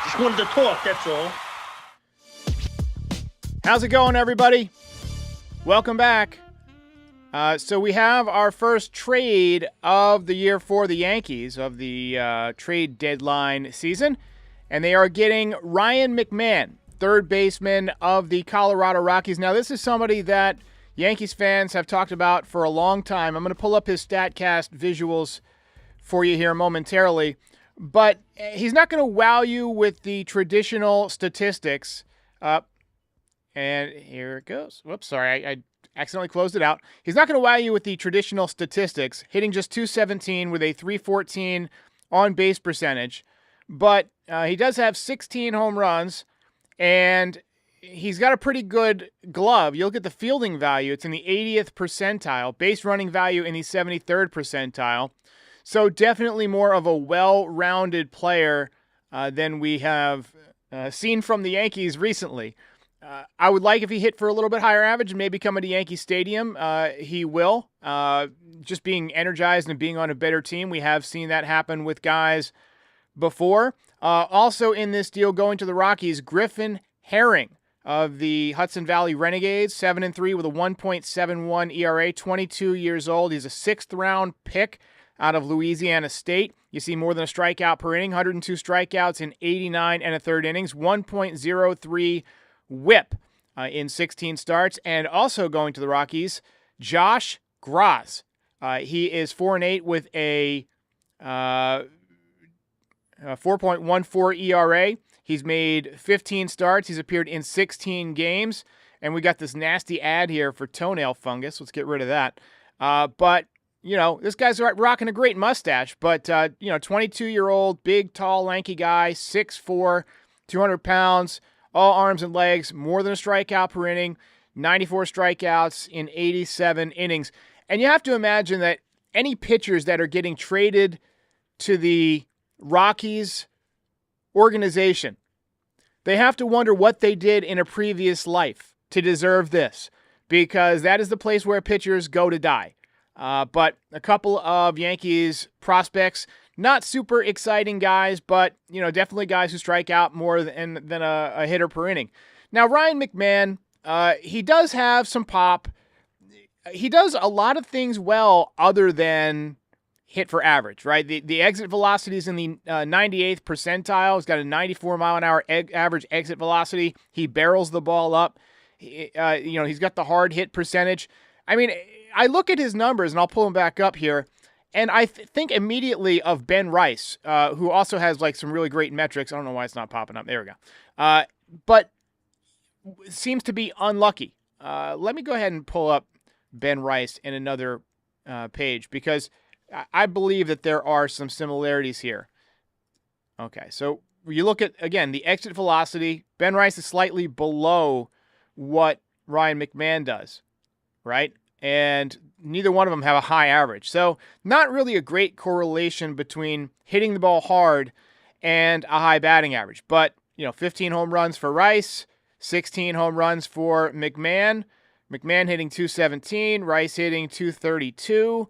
Just wanted to talk, that's all. How's it going, everybody? Welcome back. So we have our first trade of the year for the Yankees of the trade deadline season, and they are getting Ryan McMahon, third baseman of the Colorado Rockies. Now, this is somebody that Yankees fans have talked about for a long time. I'm going to pull up his StatCast visuals for you here momentarily, but he's not going to wow you with the traditional statistics. And here it goes. Whoops, sorry, I accidentally closed it out. He's not going to wow you with the traditional statistics, hitting just .217 with a .314 on-base percentage, but he does have 16 home runs, and he's got a pretty good glove. You look at the fielding value, it's in the 80th percentile, base running value in the 73rd percentile, so definitely more of a well-rounded player than we have seen from the Yankees recently. I would like if he hit for a little bit higher average and maybe come into Yankee Stadium. He will. Just being energized and being on a better team. We have seen that happen with guys before. Also in this deal going to the Rockies, Griffin Herring of the Hudson Valley Renegades, 7-3 with a 1.71 ERA, 22 years old. He's a sixth-round pick out of Louisiana State. You see more than a strikeout per inning, 102 strikeouts in 89 and a third innings, 1.03 whip in 16 starts. And also going to the Rockies, Josh Gras. He is 4-8 with a 4.14 ERA. He's made 15 starts. He's appeared in 16 games. And we got this nasty ad here for toenail fungus. Let's get rid of that. But, you know, this guy's rocking a great mustache. But, 22-year-old, big, tall, lanky guy, 6'4", 200 pounds, all arms and legs, more than a strikeout per inning, 94 strikeouts in 87 innings. And you have to imagine that any pitchers that are getting traded to the Rockies organization, they have to wonder what they did in a previous life to deserve this, because that is the place where pitchers go to die. But a couple of Yankees prospects, not super exciting guys, but definitely guys who strike out more than a hitter per inning. Now, Ryan McMahon, he does have some pop. He does a lot of things well other than hit for average, right? The exit velocity is in the 98th percentile. He's got a 94-mile-an-hour average exit velocity. He barrels the ball up. He's got the hard hit percentage. I mean, I look at his numbers, and I'll pull them back up here, and I think immediately of Ben Rice, who also has some really great metrics. I don't know why it's not popping up. There we go. But seems to be unlucky. Let me go ahead and pull up Ben Rice in another page, because I believe that there are some similarities here. Okay, so you look at, again, the exit velocity. Ben Rice is slightly below what Ryan McMahon does, right? And neither one of them have a high average. So not really a great correlation between hitting the ball hard and a high batting average. But, 15 home runs for Rice, 16 home runs for McMahon. McMahon hitting .217, Rice hitting .232.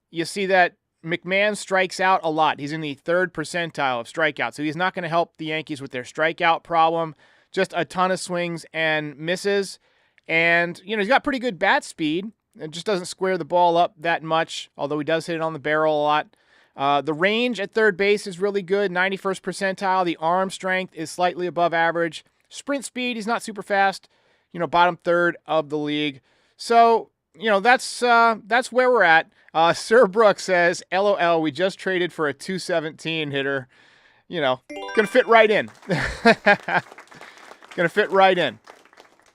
You see that McMahon strikes out a lot. He's in the third percentile of strikeouts. So he's not going to help the Yankees with their strikeout problem. Just a ton of swings and misses. And, he's got pretty good bat speed. It just doesn't square the ball up that much, although he does hit it on the barrel a lot. The range at third base is really good, 91st percentile. The arm strength is slightly above average. Sprint speed, he's not super fast, bottom third of the league. So, that's where we're at. Sir Brooks says, LOL, we just traded for a .217 hitter. Gonna fit right in. Gonna fit right in.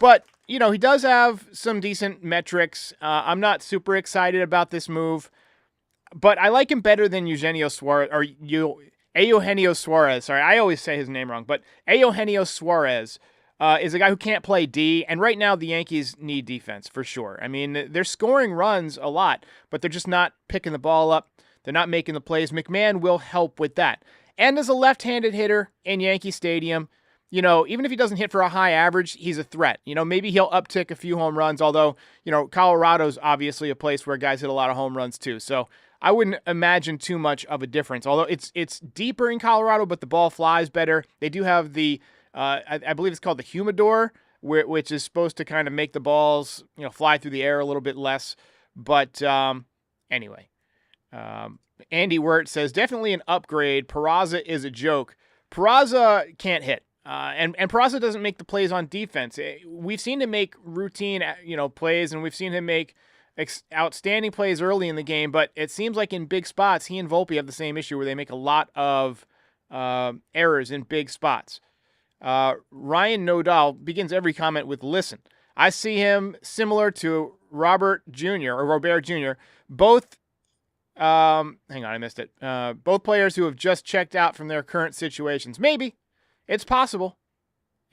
But, he does have some decent metrics. I'm not super excited about this move, but I like him better than Eugenio Suarez, or Eugenio Suarez. Sorry, I always say his name wrong, but Eugenio Suarez is a guy who can't play D, and right now the Yankees need defense for sure. I mean, they're scoring runs a lot, but they're just not picking the ball up. They're not making the plays. McMahon will help with that. And as a left-handed hitter in Yankee Stadium, even if he doesn't hit for a high average, he's a threat. Maybe he'll uptick a few home runs, although, Colorado's obviously a place where guys hit a lot of home runs too. So I wouldn't imagine too much of a difference. Although it's deeper in Colorado, but the ball flies better. They do have the, I believe it's called the humidor, which is supposed to kind of make the balls, fly through the air a little bit less. But anyway, Andy Wirt says, definitely an upgrade. Peraza is a joke. Peraza can't hit. And Peraza doesn't make the plays on defense. We've seen him make routine, plays, and we've seen him make outstanding plays early in the game, but it seems like in big spots, he and Volpe have the same issue where they make a lot of errors in big spots. Ryan Nodal begins every comment with, listen. I see him similar to Robert Jr., both, hang on, I missed it. Both players who have just checked out from their current situations. Maybe. It's possible.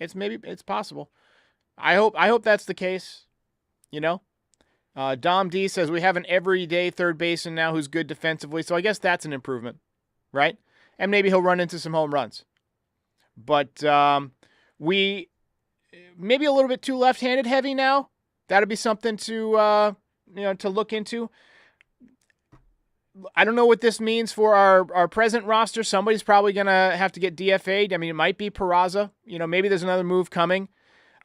It's possible. I hope that's the case, Dom D says, we have an everyday third baseman now who's good defensively, so I guess that's an improvement, right? And maybe he'll run into some home runs. But we maybe a little bit too left-handed heavy now. That'll be something to to look into. I don't know what this means for our present roster. Somebody's probably going to have to get DFA'd. I mean, it might be Peraza. Maybe there's another move coming.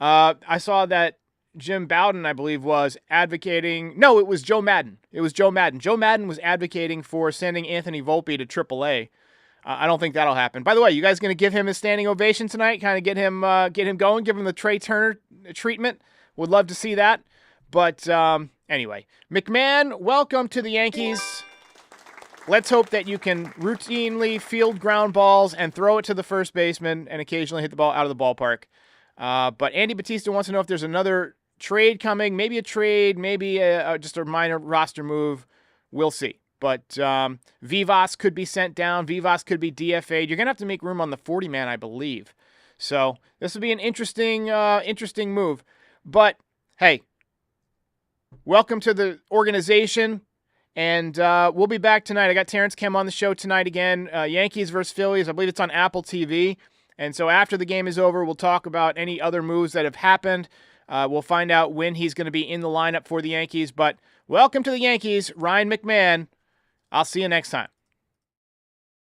I saw that Jim Bowden, I believe, was advocating. No, it was Joe Madden. Joe Madden was advocating for sending Anthony Volpe to AAA. I don't think that'll happen. By the way, you guys going to give him a standing ovation tonight? Kind of get him going, give him the Trey Turner treatment? Would love to see that. But anyway, McMahon, welcome to the Yankees. Let's hope that you can routinely field ground balls and throw it to the first baseman and occasionally hit the ball out of the ballpark. But Andy Batista wants to know if there's another trade coming, maybe a trade, maybe just a minor roster move. We'll see. But Vivas could be sent down. Vivas could be DFA'd. You're going to have to make room on the 40-man, I believe. So this will be an interesting move. But, hey, welcome to the organization. And we'll be back tonight. I got Terrence Kemp on the show tonight again. Yankees versus Phillies. I believe it's on Apple TV. And so after the game is over, we'll talk about any other moves that have happened. We'll find out when he's going to be in the lineup for the Yankees. But welcome to the Yankees, Ryan McMahon. I'll see you next time.